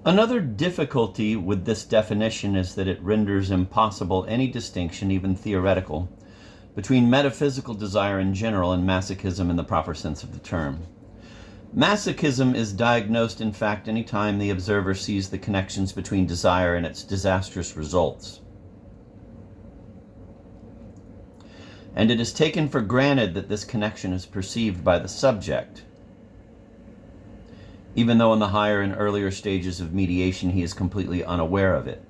Another difficulty with this definition is that it renders impossible any distinction, even theoretical, between metaphysical desire in general and masochism in the proper sense of the term. Masochism is diagnosed, in fact, any time the observer sees the connections between desire and its disastrous results. And it is taken for granted that this connection is perceived by the subject, even though in the higher and earlier stages of mediation he is completely unaware of it.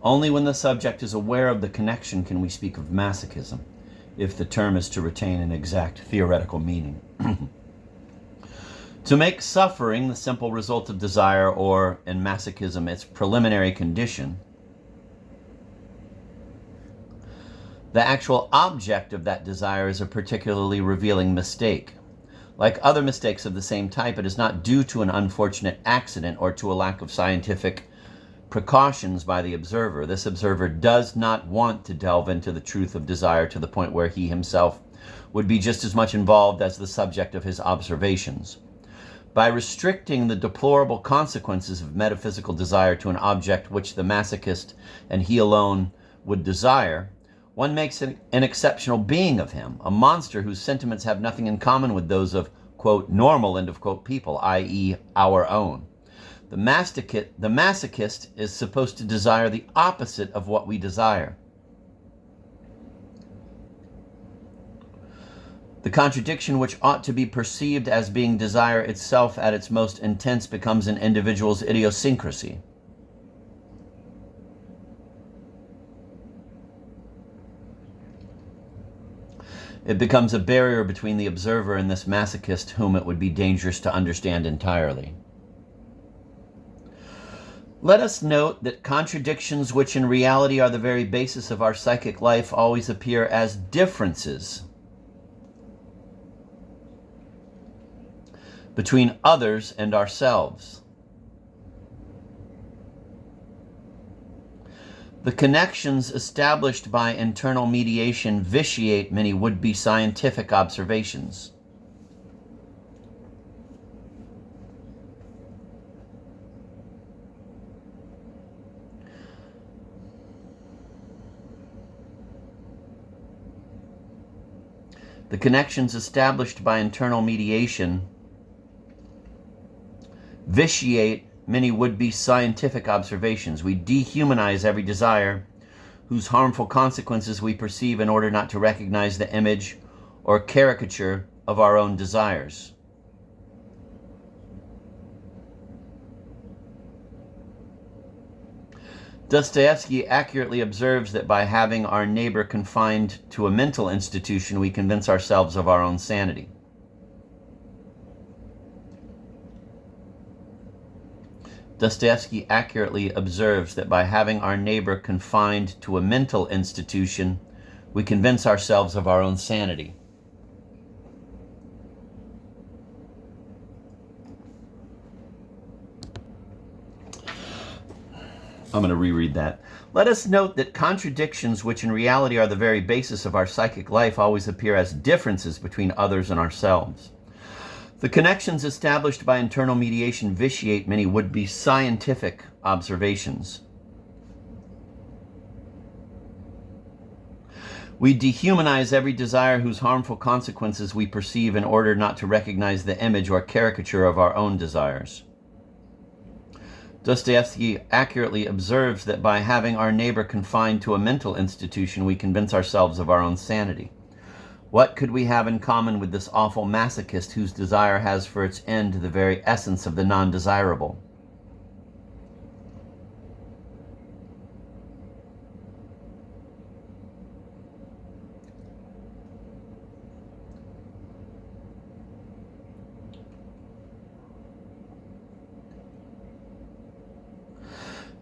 Only when the subject is aware of the connection can we speak of masochism, if the term is to retain an exact theoretical meaning. To make suffering the simple result of desire, or, in masochism, its preliminary condition, the actual object of that desire is a particularly revealing mistake. Like other mistakes of the same type, it is not due to an unfortunate accident or to a lack of scientific precautions by the observer. This observer does not want to delve into the truth of desire to the point where he himself would be just as much involved as the subject of his observations. By restricting the deplorable consequences of metaphysical desire to an object which the masochist and he alone would desire, one makes an exceptional being of him, a monster whose sentiments have nothing in common with those of, quote, normal, end of quote, people, i.e. our own. The masochist is supposed to desire the opposite of what we desire. The contradiction which ought to be perceived as being desire itself at its most intense becomes an individual's idiosyncrasy. It becomes a barrier between the observer and this masochist whom it would be dangerous to understand entirely. Let us note that contradictions which in reality are the very basis of our psychic life always appear as differences between others and ourselves. The connections established by internal mediation vitiate many would-be scientific observations. The connections established by internal mediation vitiate many would-be scientific observations. We dehumanize every desire whose harmful consequences we perceive in order not to recognize the image or caricature of our own desires. Dostoevsky accurately observes that by having our neighbor confined to a mental institution, we convince ourselves of our own sanity. Dostoevsky accurately observes that by having our neighbor confined to a mental institution, we convince ourselves of our own sanity. I'm going to reread that. Let us note that contradictions, which in reality are the very basis of our psychic life, always appear as differences between others and ourselves. The connections established by internal mediation vitiate many would-be scientific observations. We dehumanize every desire whose harmful consequences we perceive in order not to recognize the image or caricature of our own desires. Dostoevsky accurately observes that by having our neighbor confined to a mental institution, we convince ourselves of our own sanity. What could we have in common with this awful masochist whose desire has for its end the very essence of the non-desirable?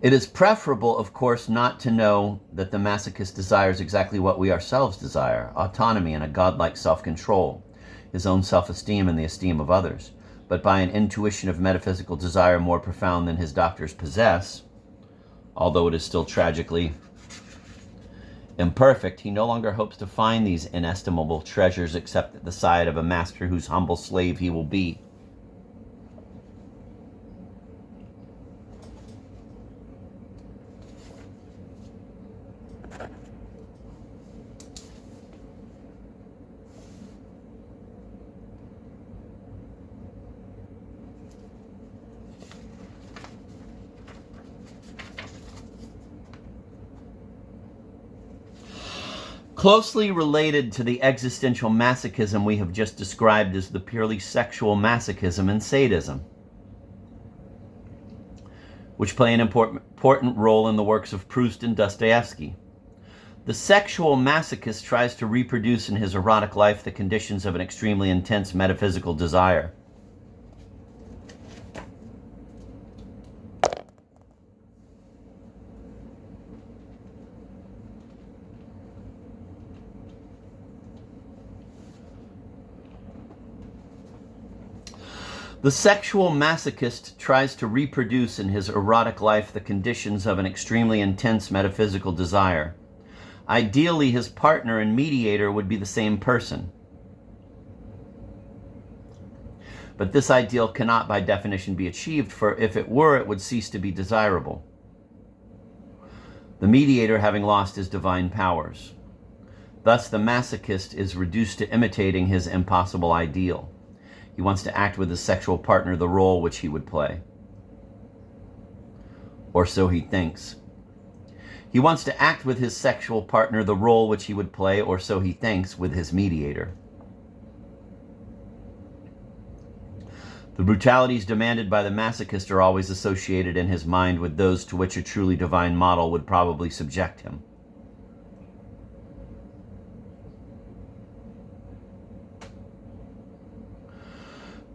It is preferable, of course, not to know that the masochist desires exactly what we ourselves desire, autonomy and a godlike self-control, his own self-esteem and the esteem of others. But by an intuition of metaphysical desire more profound than his doctors possess, although it is still tragically imperfect, he no longer hopes to find these inestimable treasures except at the side of a master whose humble slave he will be. Closely related to the existential masochism we have just described is the purely sexual masochism and sadism, which play an important role in the works of Proust and Dostoevsky. The sexual masochist tries to reproduce in his erotic life the conditions of an extremely intense metaphysical desire. The sexual masochist tries to reproduce in his erotic life the conditions of an extremely intense metaphysical desire. Ideally, his partner and mediator would be the same person. But this ideal cannot by definition be achieved, for if it were, it would cease to be desirable, the mediator having lost his divine powers. Thus, the masochist is reduced to imitating his impossible ideal. He wants to act with his sexual partner the role which he would play. Or so he thinks. He wants to act with his sexual partner the role which he would play, or so he thinks, with his mediator. The brutalities demanded by the masochist are always associated in his mind with those to which a truly divine model would probably subject him.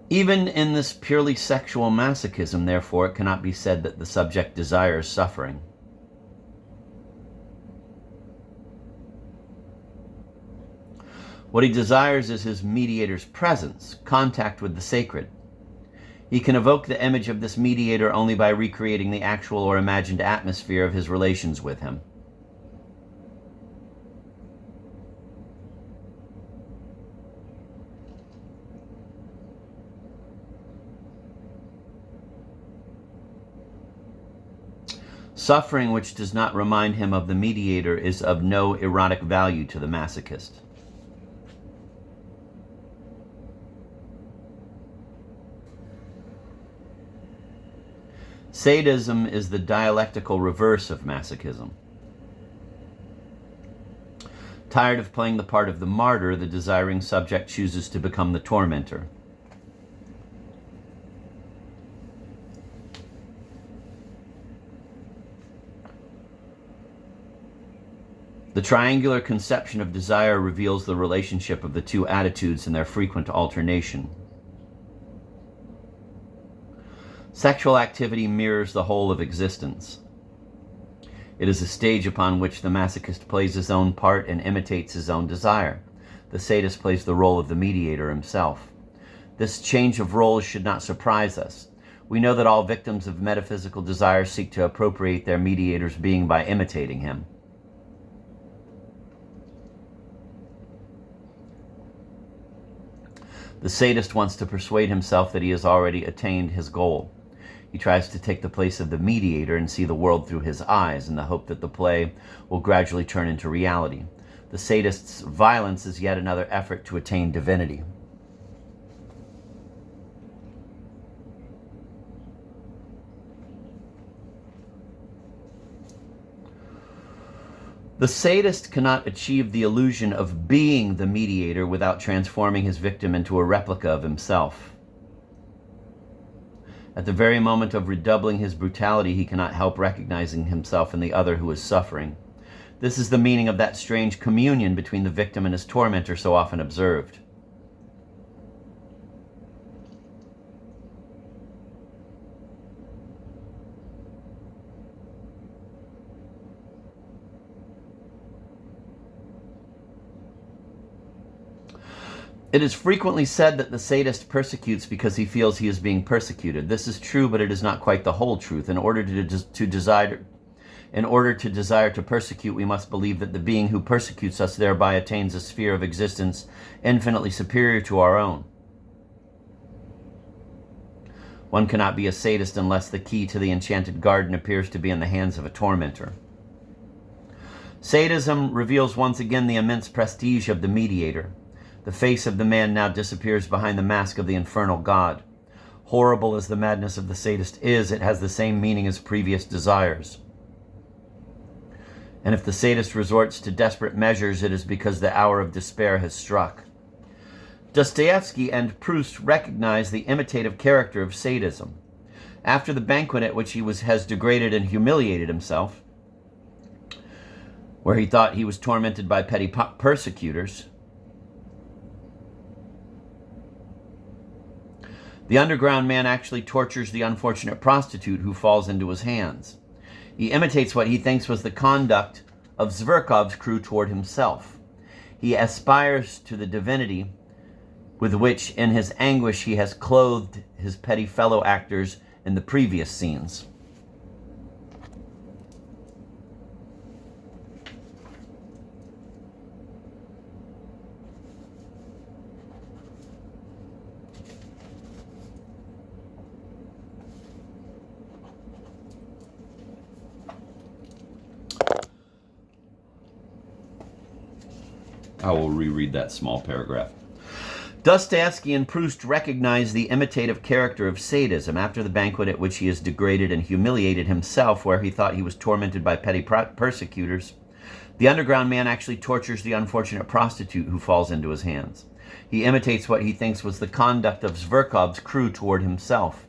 Even in this purely sexual masochism, therefore, it cannot be said that the subject desires suffering. What he desires is his mediator's presence, contact with the sacred. He can evoke the image of this mediator only by recreating the actual or imagined atmosphere of his relations with him. Suffering which does not remind him of the mediator is of no erotic value to the masochist. Sadism is the dialectical reverse of masochism. Tired of playing the part of the martyr, the desiring subject chooses to become the tormentor. The triangular conception of desire reveals the relationship of the two attitudes and their frequent alternation. Sexual activity mirrors the whole of existence. It is a stage upon which the masochist plays his own part and imitates his own desire. The sadist plays the role of the mediator himself. This change of roles should not surprise us. We know that all victims of metaphysical desire seek to appropriate their mediator's being by imitating him. The sadist wants to persuade himself that he has already attained his goal. He tries to take the place of the mediator and see the world through his eyes in the hope that the play will gradually turn into reality. The sadist's violence is yet another effort to attain divinity. The sadist cannot achieve the illusion of being the mediator without transforming his victim into a replica of himself. At the very moment of redoubling his brutality, he cannot help recognizing himself in the other who is suffering. This is the meaning of that strange communion between the victim and his tormentor so often observed. It is frequently said that the sadist persecutes because he feels he is being persecuted. This is true, but it is not quite the whole truth. In order to desire to persecute, we must believe that the being who persecutes us thereby attains a sphere of existence infinitely superior to our own. One cannot be a sadist unless the key to the enchanted garden appears to be in the hands of a tormentor. Sadism reveals once again the immense prestige of the mediator. The face of the man now disappears behind the mask of the infernal god. Horrible as the madness of the sadist is, it has the same meaning as previous desires. And if the sadist resorts to desperate measures, it is because the hour of despair has struck. Dostoevsky and Proust recognize the imitative character of sadism. After the banquet at which he has degraded and humiliated himself, where he thought he was tormented by petty persecutors, the underground man actually tortures the unfortunate prostitute who falls into his hands. He imitates what he thinks was the conduct of Zverkov's crew toward himself. He aspires to the divinity with which, in his anguish, he has clothed his petty fellow actors in the previous scenes. I will reread that small paragraph. Dostoevsky and Proust recognize the imitative character of sadism. After the banquet at which he has degraded and humiliated himself, where he thought he was tormented by petty persecutors, the underground man actually tortures the unfortunate prostitute who falls into his hands. He imitates what he thinks was the conduct of Zverkov's crew toward himself.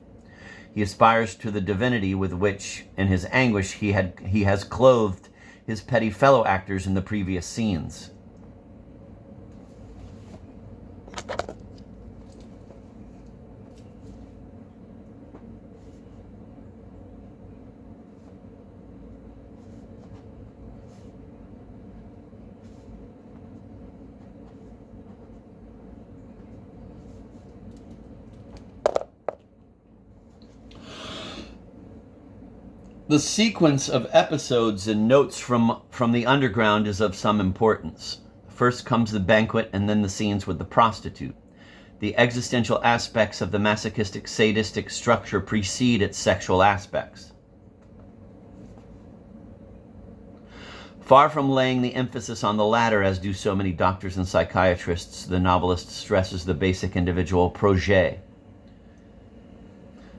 He aspires to the divinity with which, in his anguish, he has clothed his petty fellow actors in the previous scenes. The sequence of episodes and notes from the underground is of some importance. First comes the banquet and then the scenes with the prostitute. The existential aspects of the masochistic sadistic structure precede its sexual aspects. Far from laying the emphasis on the latter, as do so many doctors and psychiatrists, the novelist stresses the basic individual projet.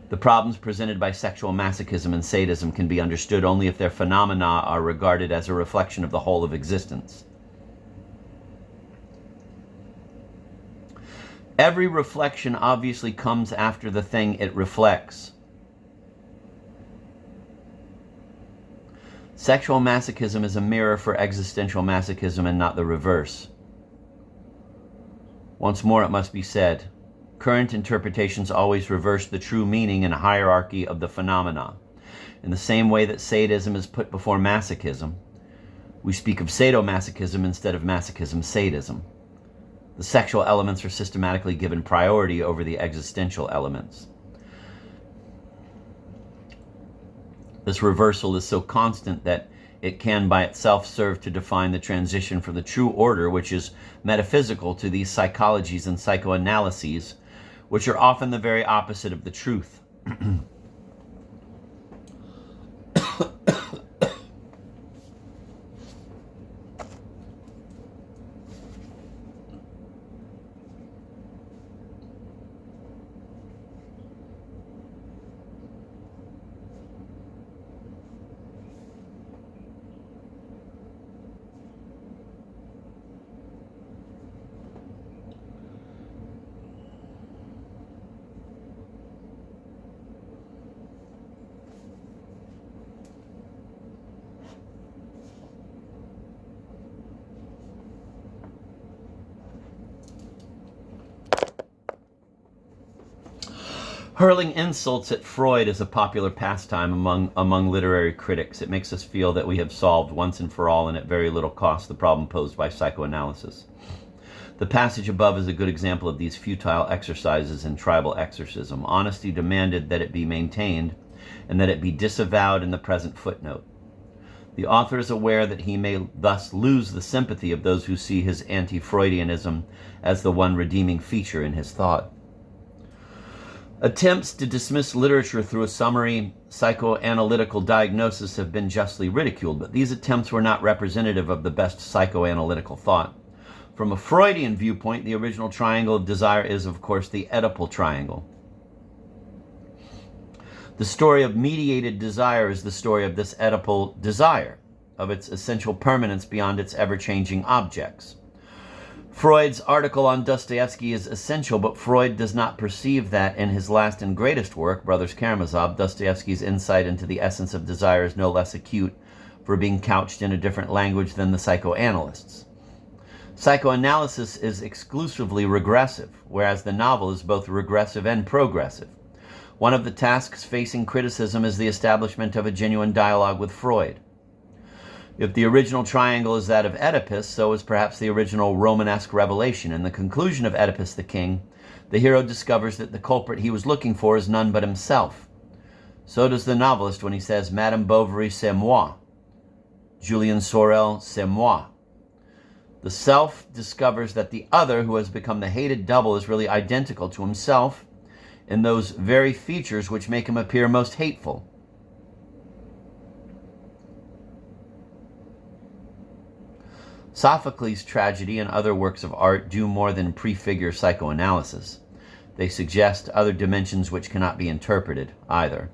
The problems presented by sexual masochism and sadism can be understood only if their phenomena are regarded as a reflection of the whole of existence. Every reflection obviously comes after the thing it reflects. Sexual masochism is a mirror for existential masochism and not the reverse. Once more, it must be said, current interpretations always reverse the true meaning and hierarchy of the phenomena. In the same way that sadism is put before masochism, we speak of sadomasochism instead of masochism-sadism. The sexual elements are systematically given priority over the existential elements. This reversal is so constant that it can by itself serve to define the transition from the true order, which is metaphysical, to these psychologies and psychoanalyses, which are often the very opposite of the truth. Hurling insults at Freud is a popular pastime among literary critics. It makes us feel that we have solved once and for all and at very little cost the problem posed by psychoanalysis. The passage above is a good example of these futile exercises in tribal exorcism. Honesty demanded that it be maintained and that it be disavowed in the present footnote. The author is aware that he may thus lose the sympathy of those who see his anti-Freudianism as the one redeeming feature in his thought. Attempts to dismiss literature through a summary psychoanalytical diagnosis have been justly ridiculed, but these attempts were not representative of the best psychoanalytical thought. From a Freudian viewpoint, the original triangle of desire is, of course, the Oedipal triangle. The story of mediated desire is the story of this Oedipal desire. of its essential permanence beyond its ever-changing objects. Freud's article on Dostoevsky is essential, but Freud does not perceive that in his last and greatest work, Brothers Karamazov, Dostoevsky's insight into the essence of desire is no less acute for being couched in a different language than the psychoanalysts. Psychoanalysis is exclusively regressive, whereas the novel is both regressive and progressive. One of the tasks facing criticism is the establishment of a genuine dialogue with Freud. If the original triangle is that of Oedipus, so is perhaps the original Romanesque revelation. In the conclusion of Oedipus the King, the hero discovers that the culprit he was looking for is none but himself. So does the novelist when he says, Madame Bovary, c'est moi. Julien Sorel, c'est moi. The self discovers that the other, who has become the hated double, is really identical to himself in those very features which make him appear most hateful. Sophocles' tragedy and other works of art do more than prefigure psychoanalysis. They suggest other dimensions which cannot be interpreted either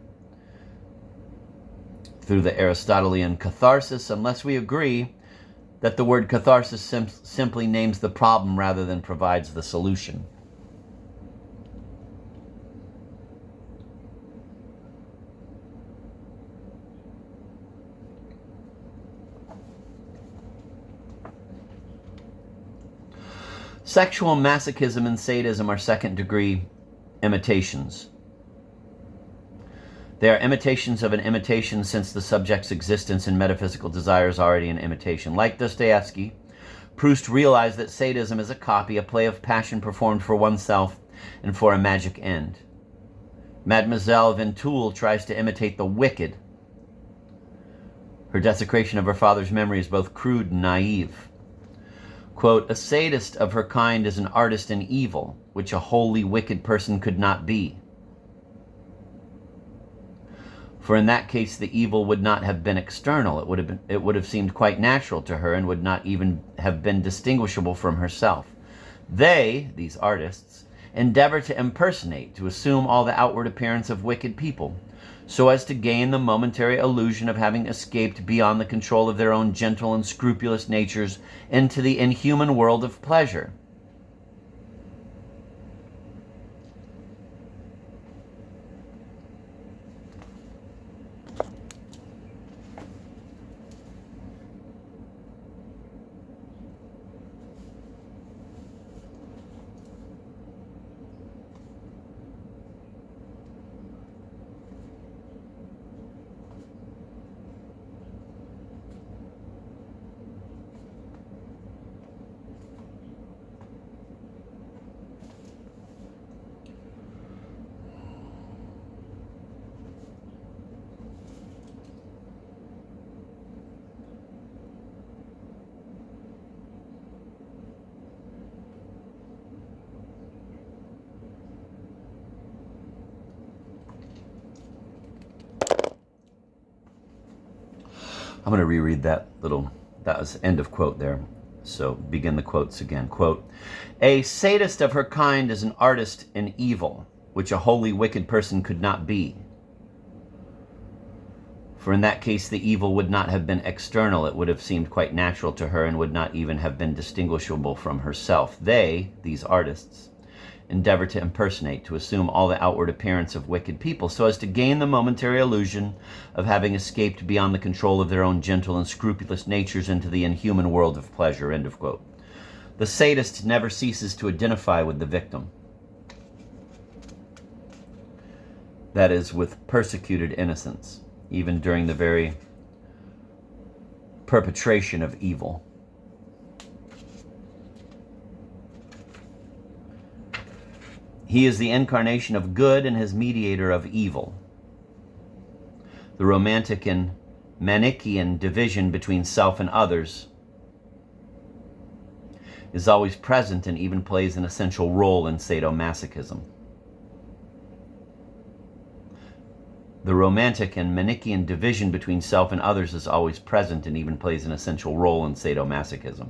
through the Aristotelian catharsis, unless we agree that the word catharsis simply names the problem rather than provides the solution. Sexual masochism and sadism are second-degree imitations. They are imitations of an imitation, since the subject's existence in metaphysical desire is already an imitation. Like Dostoevsky, Proust realized that sadism is a copy, a play of passion performed for oneself and for a magic end. Mademoiselle Ventoule tries to imitate the wicked. Her desecration of her father's memory is both crude and naive. Quote, a sadist of her kind is an artist in evil, which a wholly wicked person could not be. For in that case, the evil would not have been external. It would have seemed quite natural to her and would not even have been distinguishable from herself. They, these artists, endeavor to impersonate, to assume all the outward appearance of wicked people, so as to gain the momentary illusion of having escaped beyond the control of their own gentle and scrupulous natures into the inhuman world of pleasure. I'm going to reread that was end of quote there. So begin the quotes again. Quote, a sadist of her kind is an artist in evil, which a wholly wicked person could not be. For in that case, the evil would not have been external. It would have seemed quite natural to her and would not even have been distinguishable from herself. They, these artists, endeavor to impersonate, to assume all the outward appearance of wicked people, so as to gain the momentary illusion of having escaped beyond the control of their own gentle and scrupulous natures into the inhuman world of pleasure. End of quote. The sadist never ceases to identify with the victim. That is, with persecuted innocence, even during the very perpetration of evil. He is the incarnation of good and his mediator of evil. The romantic and Manichaean division between self and others is always present and even plays an essential role in sadomasochism. The romantic and Manichaean division between self and others is always present and even plays an essential role in sadomasochism.